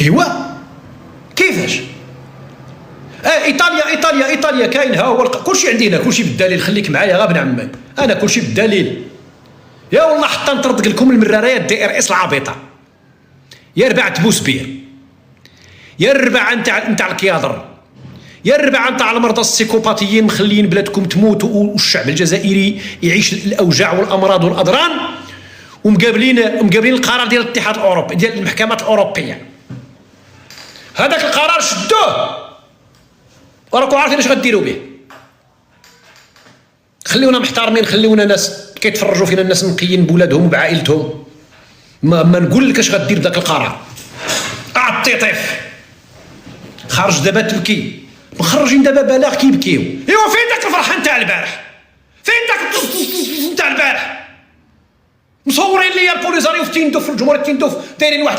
ايوا كيفاش؟ ايطاليا كاين، ها هو كلشي عندي هنا، كلشي بالدليل. خليك معايا غا ابن عمي، انا كلشي بالدليل. يا والله حتى نطردق لكم المراريات دي ار اس العبيطه. يا ربعة بوسبير، يا الربعه نتاع الكيادر، يا الربعه نتاع المرضى السيكوباتيين مخليين بلادكم تموت والشعب الجزائري يعيش الاوجاع والامراض والاضران، ومقابلين القرار ديال الاتحاد الاوروبي، ديال المحكمات الاوروبيه. هذاك القرار شدوه وراكم عارفين اش غديروا به. خليونا محترمين، خليونا ناس كيتفرجوا فينا، الناس نقيين بولادهم وبعائلتهم. ما نقول لك اش غدير بداك القرار. الطيطيف خارج دابا تبكي، مخرجين دابا بلاغ كيبكيو. ايوا فين داك الفرحه نتاع البارح؟ فين داك نتاع البارح؟ مصورين ليا البوليساريو في تيندوف، في الجمهوريه تيندوف دايرين واحد